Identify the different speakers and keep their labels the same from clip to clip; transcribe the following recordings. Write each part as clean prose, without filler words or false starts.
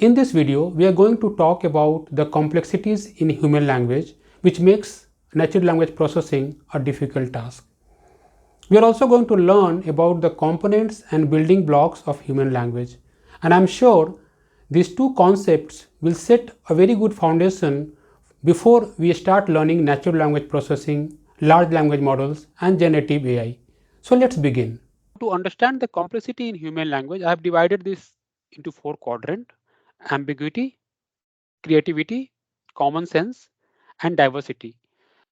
Speaker 1: In this video, we are going to talk about the complexities in human language, which makes natural language processing a difficult task. We are also going to learn about the components and building blocks of human language. And I'm sure these two concepts will set a very good foundation before we start learning natural language processing, large language models, and generative AI. So let's begin. To understand the complexity in human language, I have divided this into four quadrants: ambiguity, creativity, common sense, and diversity.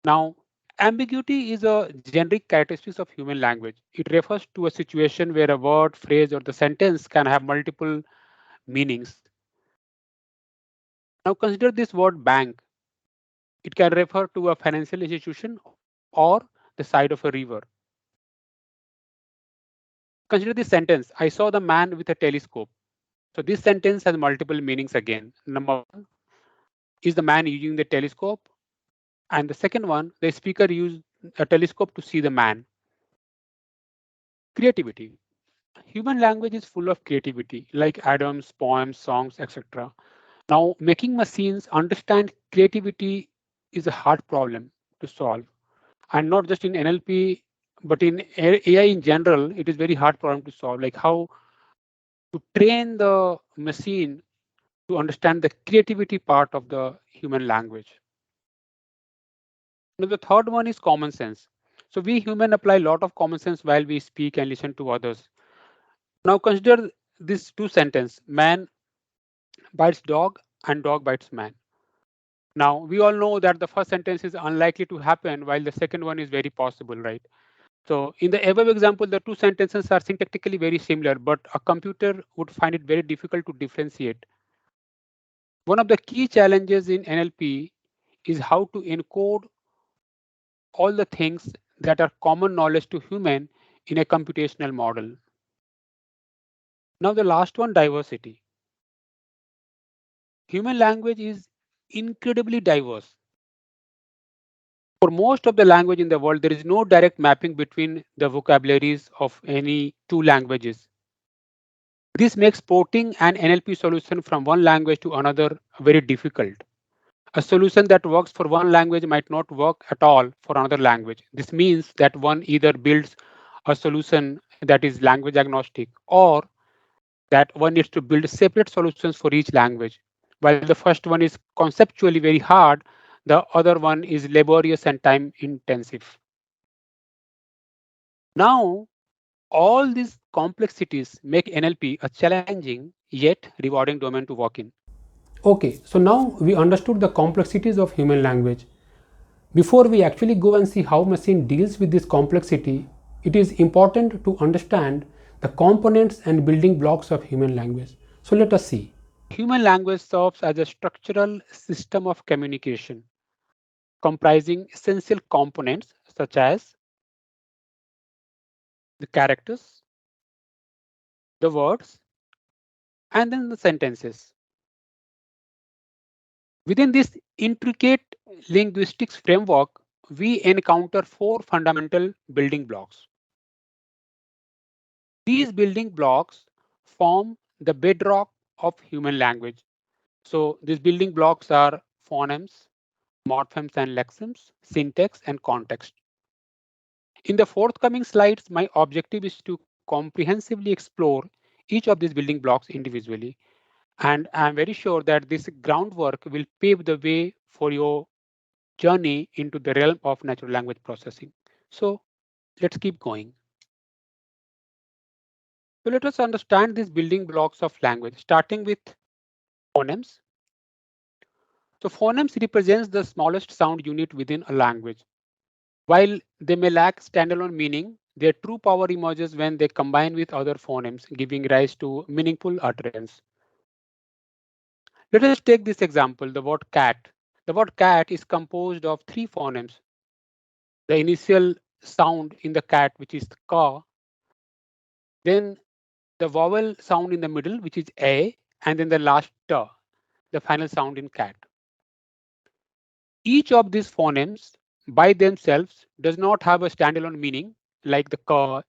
Speaker 1: Now, ambiguity is a generic characteristic of human language. It refers to a situation where a word, phrase, or the sentence can have multiple meanings. Now, consider this word bank. It can refer to a financial institution or the side of a river. Consider this sentence: I saw the man with a telescope. So, this sentence has multiple meanings again. Number one, is the man using the telescope? And the second one, the speaker used a telescope to see the man. Creativity. Human language is full of creativity, like atoms, poems, songs, etc. Now, making machines understand creativity is a hard problem to solve. And not just in NLP, but in AI in general, it is very hard problem to solve. Like how to train the machine to understand the creativity part of the human language. Now, the third one is common sense. So we human apply a lot of common sense while we speak and listen to others. Now consider these two sentences: man bites dog and dog bites man. Now we all know that the first sentence is unlikely to happen while the second one is very possible, right? So in the above example, the two sentences are syntactically very similar, but a computer would find it very difficult to differentiate. One of the key challenges in NLP is how to encode all the things that are common knowledge to human in a computational model. Now the last one, diversity. Human language is incredibly diverse. For most of the language in the world, there is no direct mapping between the vocabularies of any two languages. This makes porting an NLP solution from one language to another very difficult. A solution that works for one language might not work at all for another language. This means that one either builds a solution that is language agnostic, or that one needs to build separate solutions for each language. While the first one is conceptually very hard, the other one is laborious and time intensive. Now, all these complexities make NLP a challenging yet rewarding domain to work in. Okay, so now we understood the complexities of human language. Before we actually go and see how machine deals with this complexity, it is important to understand the components and building blocks of human language. So let us see. Human language serves as a structural system of communication comprising essential components such as the characters, the words, and then the sentences. Within this intricate linguistics framework, we encounter four fundamental building blocks. These building blocks form the bedrock of human language. So these building blocks are phonemes, morphemes and lexemes, syntax, and context. In the forthcoming slides, my objective is to comprehensively explore each of these building blocks individually. And I'm very sure that this groundwork will pave the way for your journey into the realm of natural language processing. So let's keep going. So let us understand these building blocks of language, starting with phonemes. So phonemes represents the smallest sound unit within a language. While they may lack standalone meaning, their true power emerges when they combine with other phonemes, giving rise to meaningful utterance. Let us take this example, the word cat. The word cat is composed of three phonemes. The initial sound in the cat, which is ka, then the vowel sound in the middle, which is a, and then the last t, the final sound in cat. Each of these phonemes by themselves does not have a standalone meaning like the ka.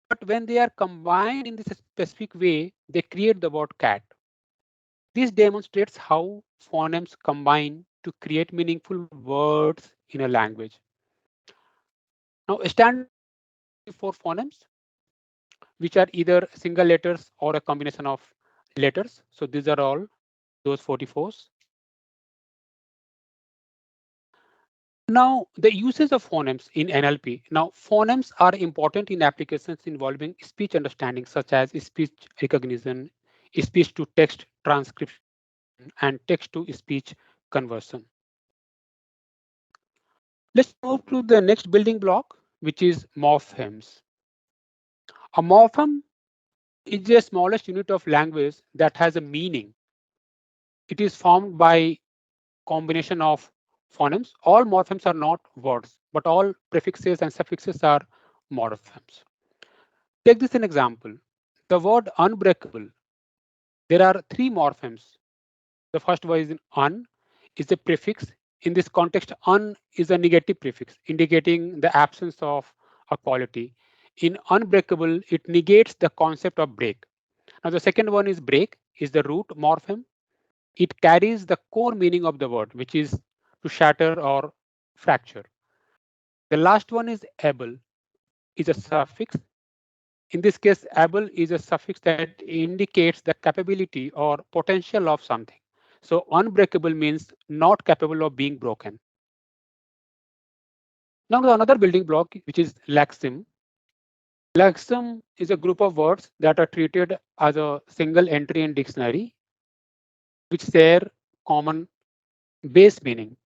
Speaker 1: but when they are combined in this specific way, they create the word cat. This demonstrates how phonemes combine to create meaningful words in a language. Now, standard words are 44 phonemes, which are either single letters or a combination of letters. So these are all those 44s. Now, the uses of phonemes in NLP. Now, phonemes are important in applications involving speech understanding, such as speech recognition, speech to text transcription, and text to speech conversion. Let's move to the next building block, which is morphemes. A morpheme is the smallest unit of language that has a meaning. It is formed by combination of phonemes. All morphemes are not words, but all prefixes and suffixes are morphemes. Take this an example. The word unbreakable. There are three morphemes. The first one is un, is a prefix. In this context, un is a negative prefix, indicating the absence of a quality. In unbreakable, it negates the concept of break. Now, the second one is break, is the root morpheme. It carries the core meaning of the word, which is to shatter or fracture. The last one is able, is a suffix. In this case, able is a suffix that indicates the capability or potential of something. So unbreakable means not capable of being broken. Now another building block, which is lexeme. Lexeme is a group of words that are treated as a single entry in dictionary, which share common base meaning.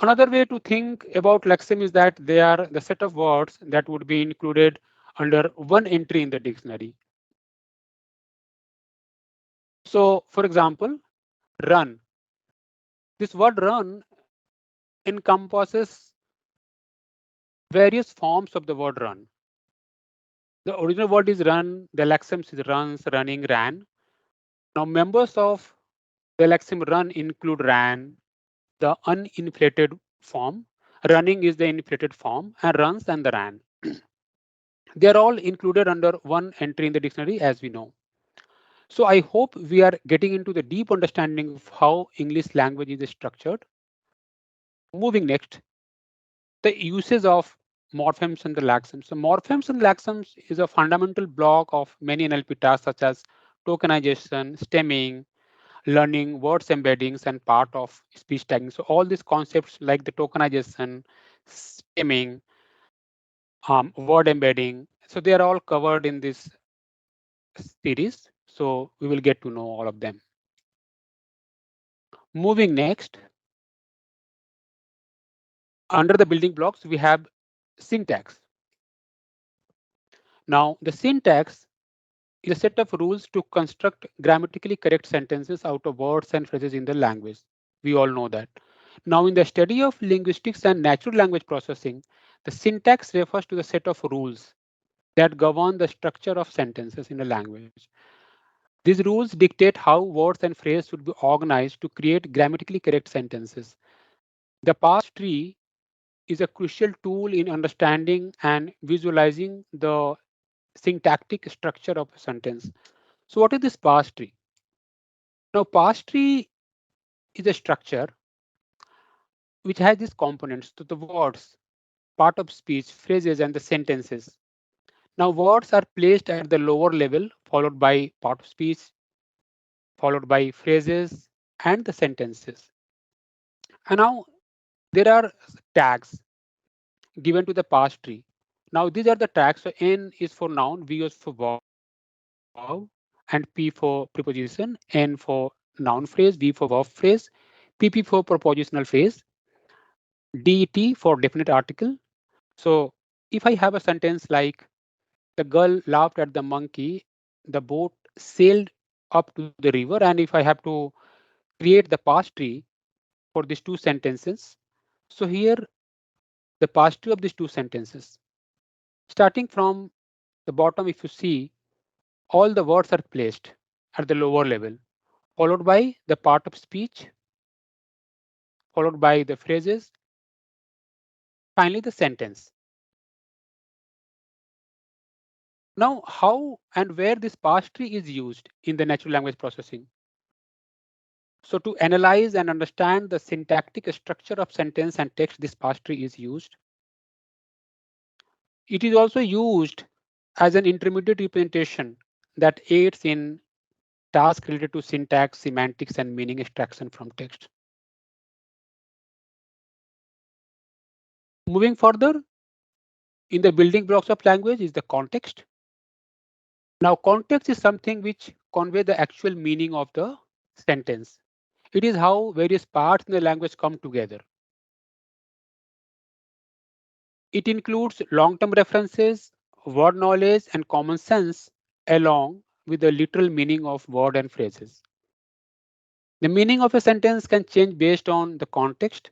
Speaker 1: Another way to think about lexeme is that they are the set of words that would be included under one entry in the dictionary. So, for example, run. This word run encompasses various forms of the word run. The original word is run, the lexemes is runs, running, ran. Now, members of the lexeme run include ran, the uninflated form, running is the inflated form, and runs and the ran. They are all included under one entry in the dictionary, as we know. So I hope we are getting into the deep understanding of how English language is structured. Moving next, the uses of morphemes and the lexemes. So morphemes and lexemes is a fundamental block of many NLP tasks such as tokenization, stemming, learning, words embeddings, and part of speech tagging. So all these concepts like the tokenization, stemming, word embedding, so they are all covered in this series. So we will get to know all of them. Moving next, under the building blocks, we have syntax. Now, the syntax is a set of rules to construct grammatically correct sentences out of words and phrases in the language. We all know that. Now, in the study of linguistics and natural language processing, the syntax refers to the set of rules that govern the structure of sentences in a language. These rules dictate how words and phrases should be organized to create grammatically correct sentences. The parse tree is a crucial tool in understanding and visualizing the syntactic structure of a sentence. So what is this parse tree? Now parse tree is a structure which has these components to the words, part of speech, phrases, and the sentences. Now words are placed at the lower level, followed by part of speech, followed by phrases and the sentences. And now there are tags given to the parse tree. Now these are the tags. So N is for noun, V is for verb, and P for preposition, N for noun phrase, V for verb phrase, PP for propositional phrase, DET for definite article. So if I have a sentence like the girl laughed at the monkey, the boat sailed up to the river, and if I have to create the parse tree for these two sentences, so here the parse tree of these two sentences, starting from the bottom, if you see, all the words are placed at the lower level, followed by the part of speech, followed by the phrases, finally the sentence. Now, how and where this parse tree is used in the natural language processing? So to analyze and understand the syntactic structure of sentence and text, this parse tree is used. It is also used as an intermediate representation that aids in tasks related to syntax, semantics, and meaning extraction from text. Moving further, in the building blocks of language is the context. Now, context is something which convey the actual meaning of the sentence. It is how various parts in the language come together. It includes long-term references, word knowledge, and common sense, along with the literal meaning of word and phrases. The meaning of a sentence can change based on the context,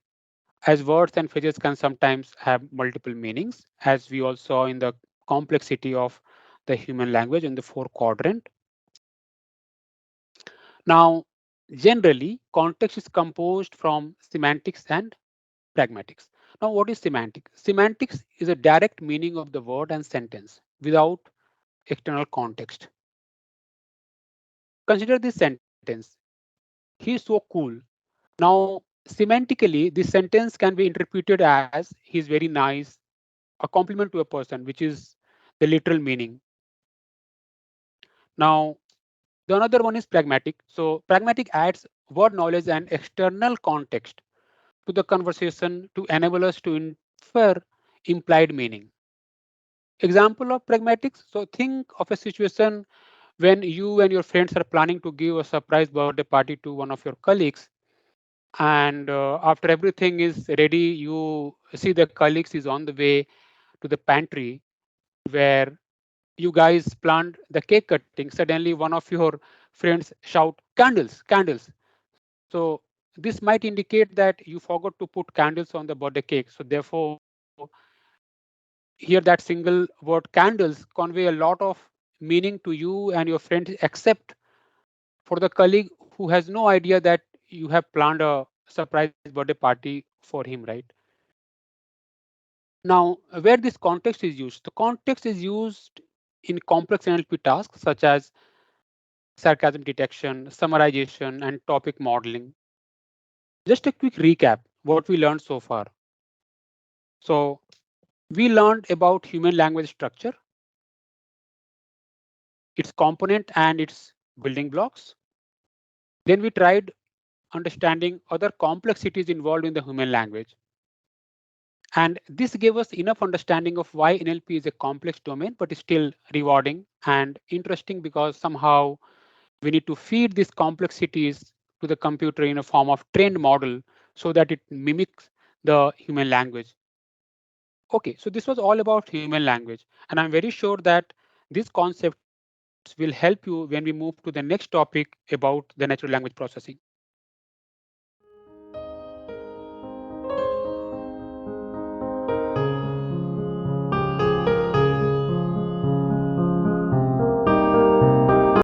Speaker 1: as words and phrases can sometimes have multiple meanings, as we all saw in the complexity of the human language in the four quadrant. Now, generally, context is composed from semantics and pragmatics. Now, what is semantics? Semantics is a direct meaning of the word and sentence without external context. Consider this sentence. He's so cool. Now, semantically, this sentence can be interpreted as he's very nice, a compliment to a person, which is the literal meaning. Now, the another one is pragmatic. So pragmatic adds word knowledge and external context to the conversation to enable us to infer implied meaning. Example of pragmatics. So think of a situation when you and your friends are planning to give a surprise birthday party to one of your colleagues, and after everything is ready, you see the colleagues is on the way to the pantry where you guys planned the cake cutting. Suddenly one of your friends shout candles, candles. So this might indicate that you forgot to put candles on the birthday cake. So therefore, here that single word candles convey a lot of meaning to you and your friends, except for the colleague who has no idea that you have planned a surprise birthday party for him, right? Now, where this context is used, the context is used in complex NLP tasks such as sarcasm detection, summarization, and topic modeling. Just a quick recap what we learned so far. So we learned about human language structure, its component and its building blocks. Then we tried understanding other complexities involved in the human language. And this gave us enough understanding of why NLP is a complex domain, but is still rewarding and interesting because somehow we need to feed these complexities to the computer in a form of trained model so that it mimics the human language. Okay, so this was all about human language. And I'm very sure that these concepts will help you when we move to the next topic about the natural language processing.